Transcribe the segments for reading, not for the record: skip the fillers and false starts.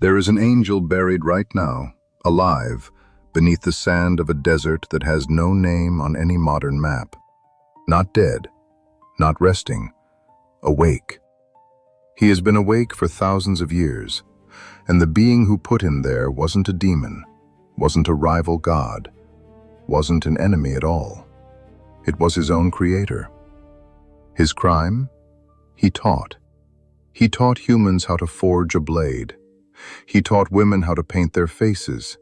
There is an angel buried right now, alive, beneath the sand of a desert that has no name on any modern map. Not dead, not resting, awake. He has been awake for thousands of years, and the being who put him there wasn't a demon, wasn't a rival god, wasn't an enemy at all. It was his own creator. His crime? He taught. He taught humans how to forge a blade. He taught women how to paint their faces.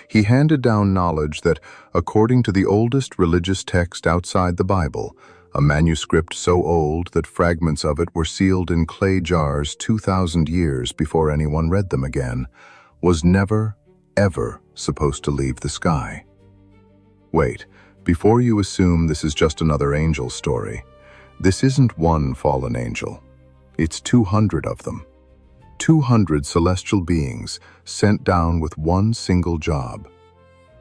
He handed down knowledge that, according to the oldest religious text outside the Bible, a manuscript so old that fragments of it were sealed in clay jars 2,000 years before anyone read them again, was never, ever supposed to leave the sky. Wait, before you assume this is just another angel story, this isn't one fallen angel. It's 200 of them. 200 celestial beings sent down with one single job: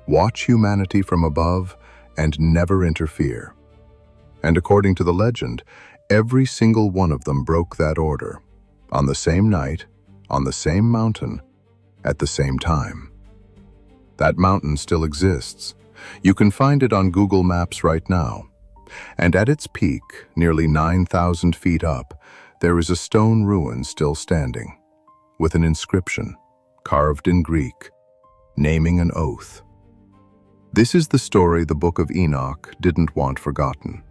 watch humanity from above and never interfere. And according to the legend, every single one of them broke that order, on the same night, on the same mountain, at the same time. That mountain still exists. You can find it on Google Maps right now. And at its peak, nearly 9,000 feet up, there is a stone ruin still standing, with an inscription, carved in Greek, naming an oath. This is the story the Book of Enoch didn't want forgotten.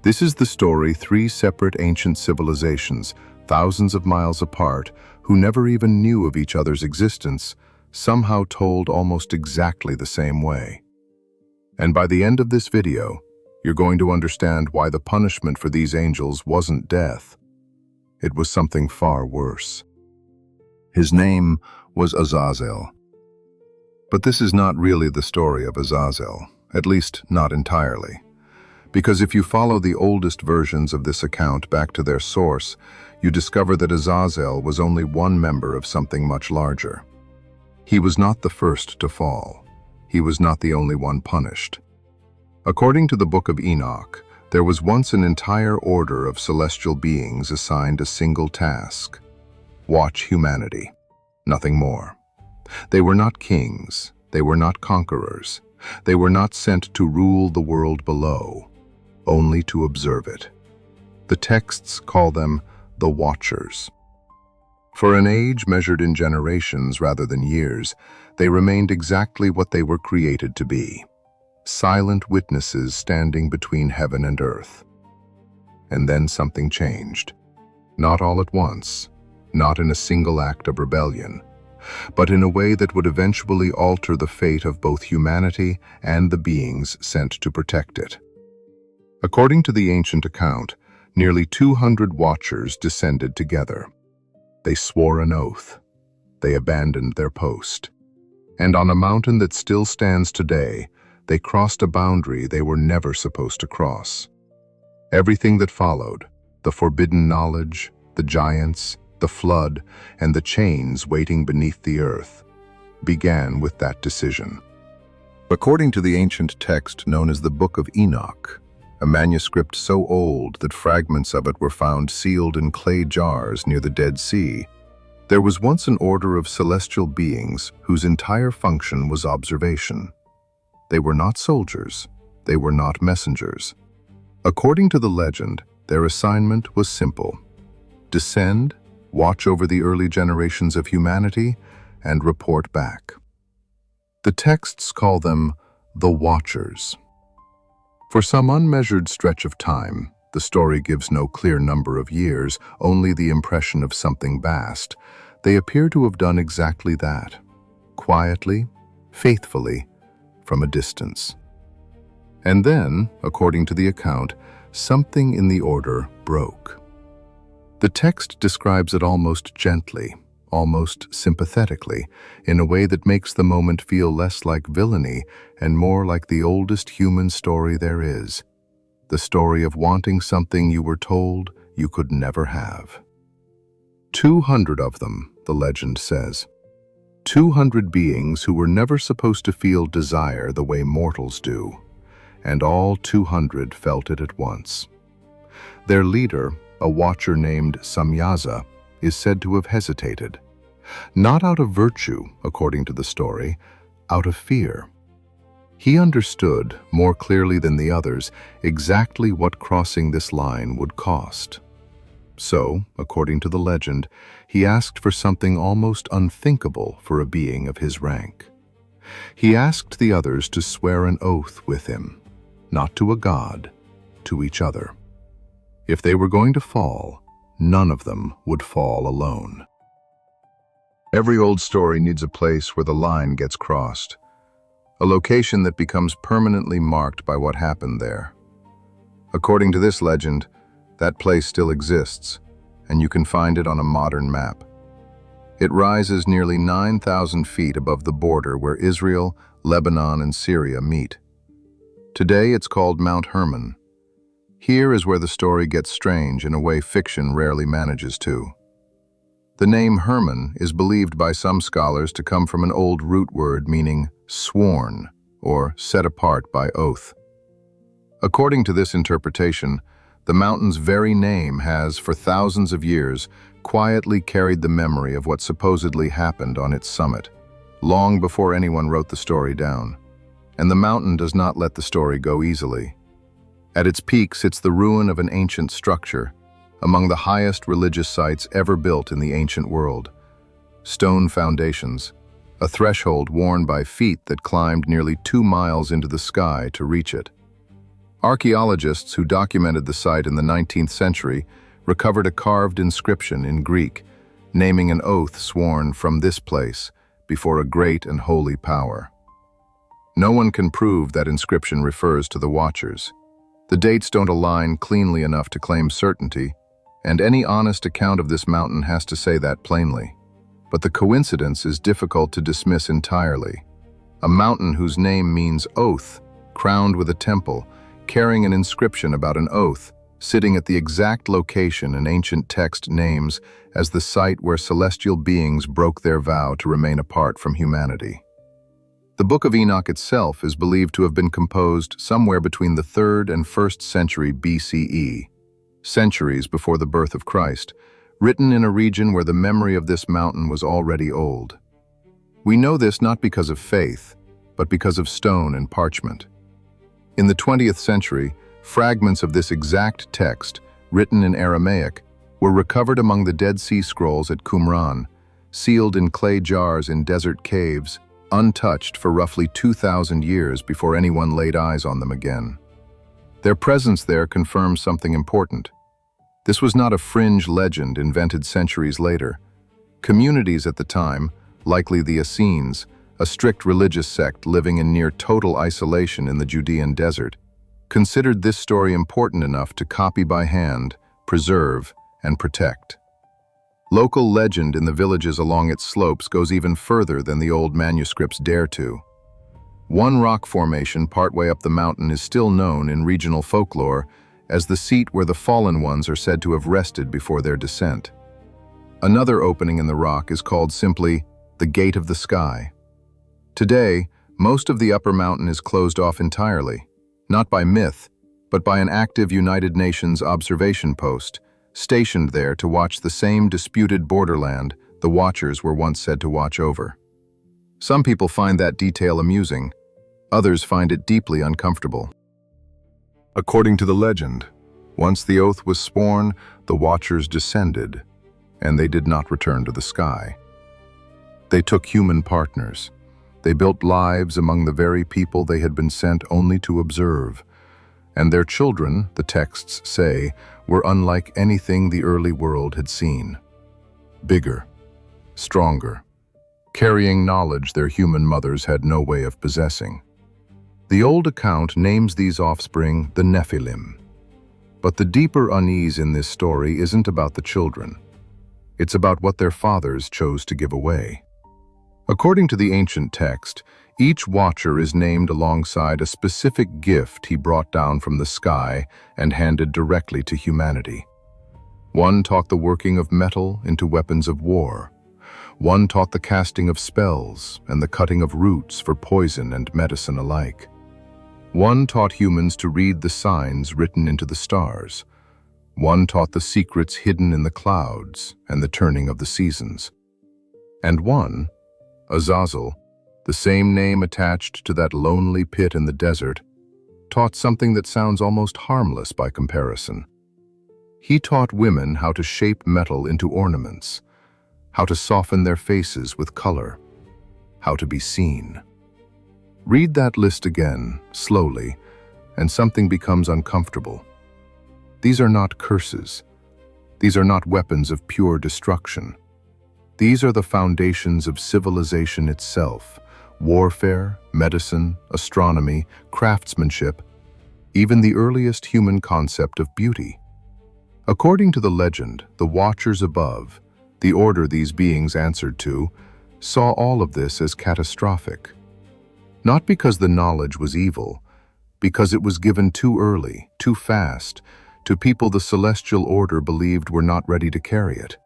This is the story three separate ancient civilizations, thousands of miles apart, who never even knew of each other's existence, somehow told almost exactly the same way. And by the end of this video, you're going to understand why the punishment for these angels wasn't death. It was something far worse. His name was Azazel. But this is not really the story of Azazel, at least not entirely. Because if you follow the oldest versions of this account back to their source, you discover that Azazel was only one member of something much larger. He was not the first to fall. He was not the only one punished. According to the Book of Enoch, there was once an entire order of celestial beings assigned a single task: watch humanity, nothing more. They were not kings, they were not conquerors, they were not sent to rule the world below, only to observe it. The texts call them the Watchers. For an age measured in generations rather than years, they remained exactly what they were created to be: silent witnesses standing between heaven and earth. And then something changed. Not all at once, not in a single act of rebellion, but in a way that would eventually alter the fate of both humanity and the beings sent to protect it. According to the ancient account, nearly 200 watchers descended together. They swore an oath. They abandoned their post. And on a mountain that still stands today, they crossed a boundary they were never supposed to cross. Everything that followed, the forbidden knowledge, the giants, the flood, and the chains waiting beneath the earth, began with that decision. According to the ancient text known as the Book of Enoch, a manuscript so old that fragments of it were found sealed in clay jars near the Dead Sea, there was once an order of celestial beings whose entire function was observation. They were not soldiers, they were not messengers. According to the legend, their assignment was simple: descend, watch over the early generations of humanity, and report back. The texts call them the Watchers. For some unmeasured stretch of time, the story gives no clear number of years, only the impression of something vast. They appear to have done exactly that, quietly, faithfully, from a distance. And then, according to the account, something in the order broke. The text describes it almost gently, almost sympathetically, in a way that makes the moment feel less like villainy and more like the oldest human story there is, the story of wanting something you were told you could never have. 200 of them, the legend says. 200 beings who were never supposed to feel desire the way mortals do, and all 200 felt it at once. Their leader, a watcher named Samyaza, is said to have hesitated. Not out of virtue, according to the story, out of fear. He understood, more clearly than the others, exactly what crossing this line would cost. So, according to the legend, he asked for something almost unthinkable for a being of his rank. He asked the others to swear an oath with him, not to a god, to each other. If they were going to fall, none of them would fall alone. Every old story needs a place where the line gets crossed, a location that becomes permanently marked by what happened there. According to this legend, that place still exists, and you can find it on a modern map. It rises nearly 9,000 feet above the border where Israel, Lebanon, and Syria meet. Today it's called Mount Hermon. Here is where the story gets strange in a way fiction rarely manages to. The name Hermon is believed by some scholars to come from an old root word meaning sworn or set apart by oath. According to this interpretation, the mountain's very name has, for thousands of years, quietly carried the memory of what supposedly happened on its summit, long before anyone wrote the story down. And the mountain does not let the story go easily. At its peak sits the ruin of an ancient structure, among the highest religious sites ever built in the ancient world. Stone foundations, a threshold worn by feet that climbed nearly 2 miles into the sky to reach it. Archaeologists who documented the site in the 19th century recovered a carved inscription in Greek, naming an oath sworn from this place before a great and holy power. No one can prove that inscription refers to the Watchers. The dates don't align cleanly enough to claim certainty, and any honest account of this mountain has to say that plainly. But the coincidence is difficult to dismiss entirely. A mountain whose name means oath, crowned with a temple, carrying an inscription about an oath, sitting at the exact location an ancient text names as the site where celestial beings broke their vow to remain apart from humanity. The Book of Enoch itself is believed to have been composed somewhere between the 3rd and 1st century BCE, centuries before the birth of Christ, written in a region where the memory of this mountain was already old. We know this not because of faith, but because of stone and parchment. In the 20th century, fragments of this exact text, written in Aramaic, were recovered among the Dead Sea Scrolls at Qumran, sealed in clay jars in desert caves, untouched for roughly 2,000 years before anyone laid eyes on them again. Their presence there confirms something important. This was not a fringe legend invented centuries later. Communities at the time, likely the Essenes, a strict religious sect living in near total isolation in the Judean desert, considered this story important enough to copy by hand, preserve, and protect. Local legend in the villages along its slopes goes even further than the old manuscripts dare to. One rock formation partway up the mountain is still known in regional folklore as the seat where the fallen ones are said to have rested before their descent. Another opening in the rock is called simply the Gate of the Sky. Today, most of the upper mountain is closed off entirely, not by myth, but by an active United Nations observation post, stationed there to watch the same disputed borderland the Watchers were once said to watch over. Some people find that detail amusing, others find it deeply uncomfortable. According to the legend, once the oath was sworn, the Watchers descended, and they did not return to the sky. They took human partners. They built lives among the very people they had been sent only to observe. And their children, the texts say, were unlike anything the early world had seen. Bigger, stronger, carrying knowledge their human mothers had no way of possessing. The old account names these offspring the Nephilim. But the deeper unease in this story isn't about the children. It's about what their fathers chose to give away. According to the ancient text, each Watcher is named alongside a specific gift he brought down from the sky and handed directly to humanity. One taught the working of metal into weapons of war. One taught the casting of spells and the cutting of roots for poison and medicine alike. One taught humans to read the signs written into the stars. One taught the secrets hidden in the clouds and the turning of the seasons. And one, Azazel, the same name attached to that lonely pit in the desert, taught something that sounds almost harmless by comparison. He taught women how to shape metal into ornaments, how to soften their faces with color, how to be seen. Read that list again, slowly, and something becomes uncomfortable. These are not curses. These are not weapons of pure destruction. These are the foundations of civilization itself: warfare, medicine, astronomy, craftsmanship, even the earliest human concept of beauty. According to the legend, the Watchers above, the order these beings answered to, saw all of this as catastrophic. Not because the knowledge was evil, because it was given too early, too fast, to people the celestial order believed were not ready to carry it.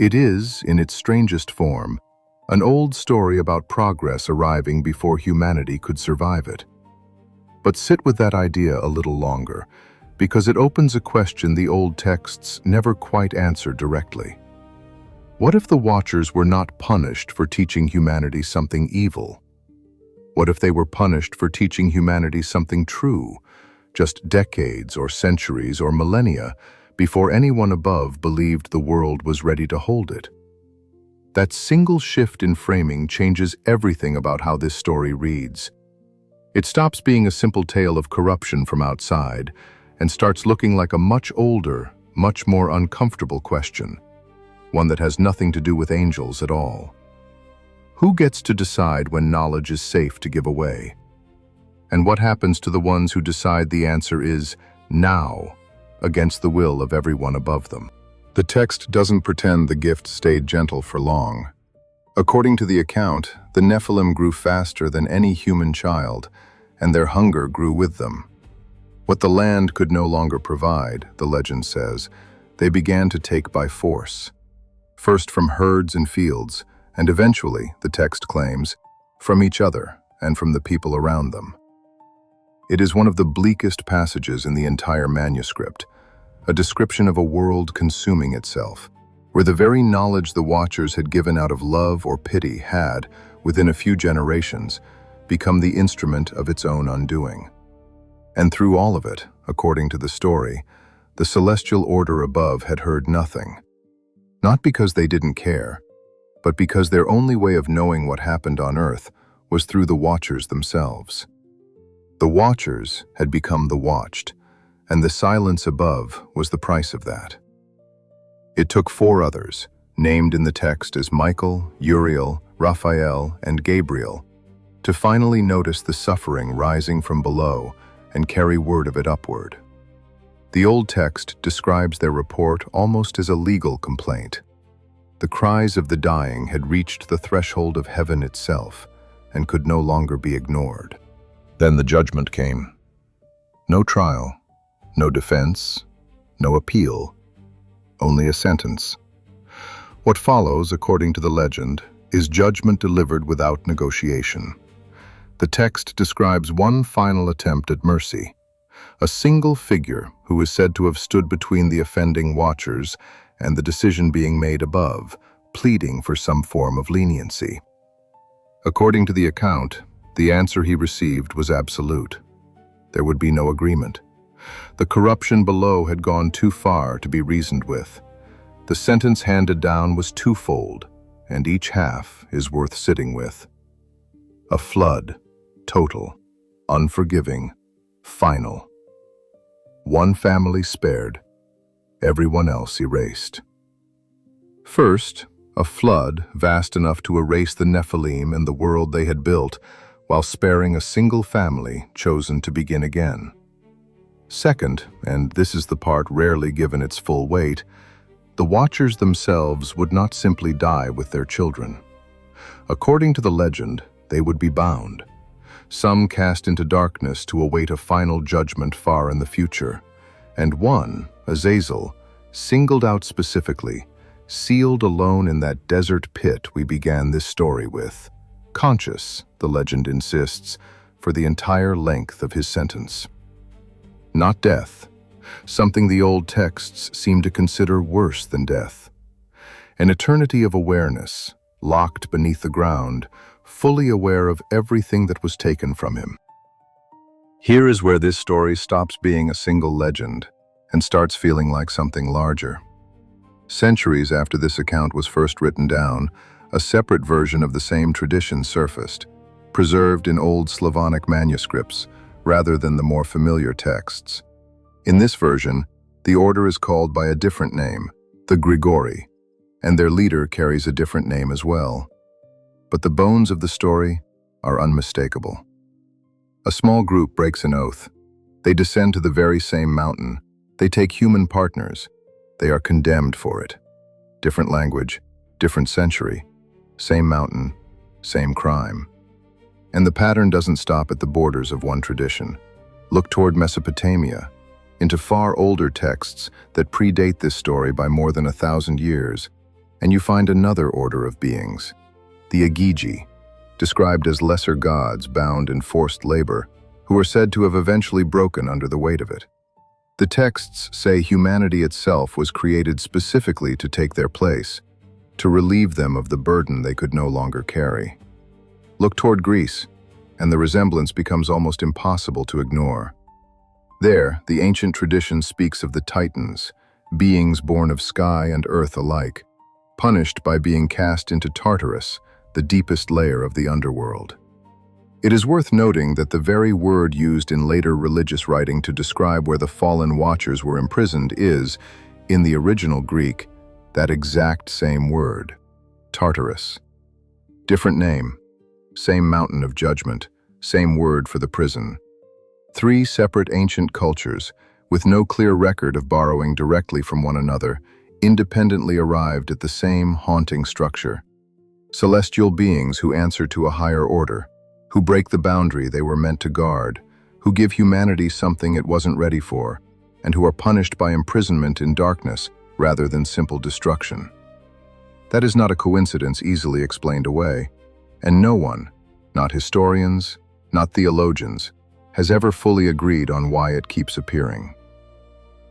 It is, in its strangest form, an old story about progress arriving before humanity could survive it. But sit with that idea a little longer, because it opens a question the old texts never quite answered directly. What if the Watchers were not punished for teaching humanity something evil? What if they were punished for teaching humanity something true, just decades or centuries or millennia before anyone above believed the world was ready to hold it? That single shift in framing changes everything about how this story reads. It stops being a simple tale of corruption from outside and starts looking like a much older, much more uncomfortable question, one that has nothing to do with angels at all. Who gets to decide when knowledge is safe to give away? And what happens to the ones who decide the answer is now, against the will of everyone above them? The text doesn't pretend the gift stayed gentle for long. According to the account, the Nephilim grew faster than any human child, and their hunger grew with them. What the land could no longer provide, the legend says, they began to take by force. First from herds and fields, and eventually, the text claims, from each other and from the people around them. It is one of the bleakest passages in the entire manuscript, a description of a world consuming itself, where the very knowledge the Watchers had given out of love or pity had, within a few generations, become the instrument of its own undoing. And through all of it, according to the story, the celestial order above had heard nothing. Not because they didn't care, but because their only way of knowing what happened on earth was through the Watchers themselves. The Watchers had become the watched, and the silence above was the price of that. It took 4 others, named in the text as Michael, Uriel, Raphael, and Gabriel, to finally notice the suffering rising from below and carry word of it upward. The old text describes their report almost as a legal complaint. The cries of the dying had reached the threshold of heaven itself and could no longer be ignored. Then the judgment came. No trial, no defense, no appeal, only a sentence. What follows, according to the legend, is judgment delivered without negotiation. The text describes one final attempt at mercy, a single figure who is said to have stood between the offending Watchers and the decision being made above, pleading for some form of leniency. According to the account, the answer he received was absolute. There would be no agreement. The corruption below had gone too far to be reasoned with. The sentence handed down was twofold, and each half is worth sitting with. A flood, total, unforgiving, final. One family spared, everyone else erased. First, a flood vast enough to erase the Nephilim and the world they had built, while sparing a single family chosen to begin again. Second, and this is the part rarely given its full weight, the Watchers themselves would not simply die with their children. According to the legend, they would be bound. Some cast into darkness to await a final judgment far in the future, and one, Azazel, singled out specifically, sealed alone in that desert pit we began this story with, conscious, the legend insists, for the entire length of his sentence. Not death, something the old texts seem to consider worse than death. An eternity of awareness, locked beneath the ground, fully aware of everything that was taken from him. Here is where this story stops being a single legend and starts feeling like something larger. Centuries after this account was first written down, a separate version of the same tradition surfaced, preserved in old Slavonic manuscripts rather than the more familiar texts. In this version, the order is called by a different name, the Grigori, and their leader carries a different name as well. But the bones of the story are unmistakable. A small group breaks an oath. They descend to the very same mountain. They take human partners. They are condemned for it. Different language, different century, same mountain, same crime. And the pattern doesn't stop at the borders of one tradition. Look toward Mesopotamia, into far older texts that predate this story by more than 1,000 years, and you find another order of beings, the Agigi, described as lesser gods bound in forced labor, who are said to have eventually broken under the weight of it. The texts say humanity itself was created specifically to take their place, to relieve them of the burden they could no longer carry. Look toward Greece, and the resemblance becomes almost impossible to ignore. There, the ancient tradition speaks of the Titans, beings born of sky and earth alike, punished by being cast into Tartarus, the deepest layer of the underworld. It is worth noting that the very word used in later religious writing to describe where the fallen watchers were imprisoned is, in the original Greek, that exact same word, Tartarus. Different name, same mountain of judgment, same word for the prison. Three separate ancient cultures, with no clear record of borrowing directly from one another, independently arrived at the same haunting structure. Celestial beings who answer to a higher order, who break the boundary they were meant to guard, who give humanity something it wasn't ready for, and who are punished by imprisonment in darkness rather than simple destruction. That is not a coincidence easily explained away, and no one, not historians, not theologians, has ever fully agreed on why it keeps appearing.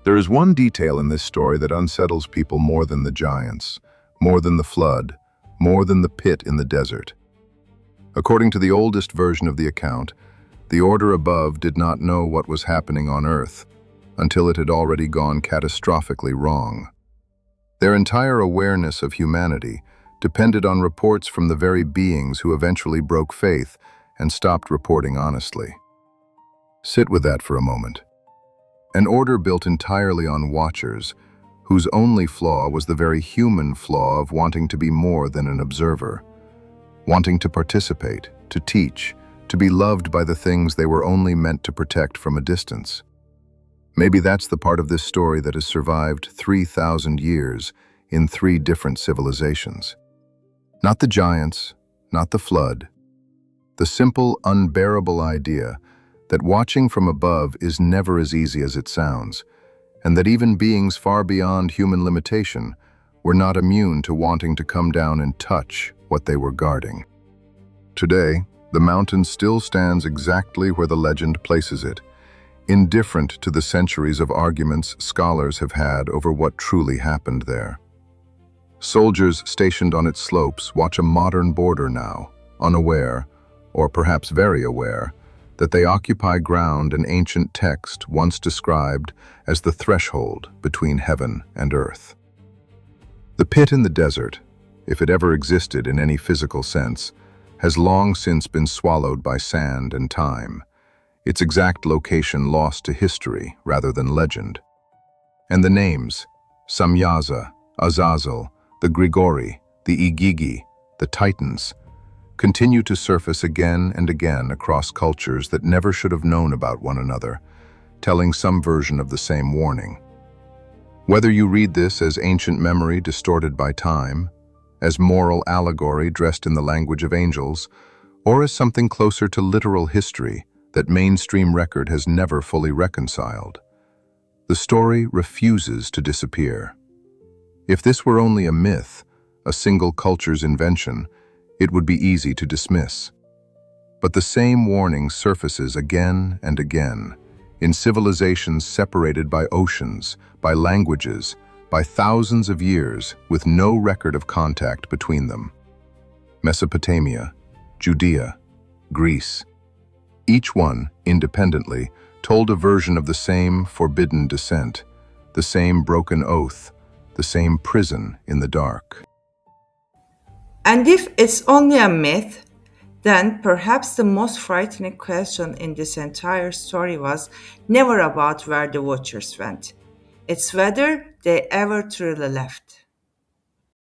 There is one detail in this story that unsettles people more than the giants, more than the flood, more than the pit in the desert. According to the oldest version of the account, the order above did not know what was happening on Earth until it had already gone catastrophically wrong. Their entire awareness of humanity depended on reports from the very beings who eventually broke faith and stopped reporting honestly. Sit with that for a moment. An order built entirely on watchers, whose only flaw was the very human flaw of wanting to be more than an observer, wanting to participate, to teach, to be loved by the things they were only meant to protect from a distance. Maybe that's the part of this story that has survived 3,000 years in 3 different civilizations. Not the giants, not the flood. The simple, unbearable idea that watching from above is never as easy as it sounds, and that even beings far beyond human limitation were not immune to wanting to come down and touch what they were guarding. Today, the mountain still stands exactly where the legend places it, indifferent to the centuries of arguments scholars have had over what truly happened there. Soldiers stationed on its slopes watch a modern border now, unaware, or perhaps very aware, that they occupy ground an ancient text once described as the threshold between heaven and earth. The pit in the desert, if it ever existed in any physical sense, has long since been swallowed by sand and time, its exact location lost to history rather than legend. And the names, Samyaza, Azazel, the Grigori, the Igigi, the Titans, continue to surface again and again across cultures that never should have known about one another, telling some version of the same warning. Whether you read this as ancient memory distorted by time, as moral allegory dressed in the language of angels, or as something closer to literal history that mainstream record has never fully reconciled, the story refuses to disappear. If this were only a myth, a single culture's invention, it would be easy to dismiss. But the same warning surfaces again and again, in civilizations separated by oceans, by languages, by thousands of years with no record of contact between them. Mesopotamia, Judea, Greece. Each one, independently, told a version of the same forbidden descent, the same broken oath, the same prison in the dark. And if it's only a myth, then perhaps the most frightening question in this entire story was never about where the Watchers went. It's whether they ever truly left.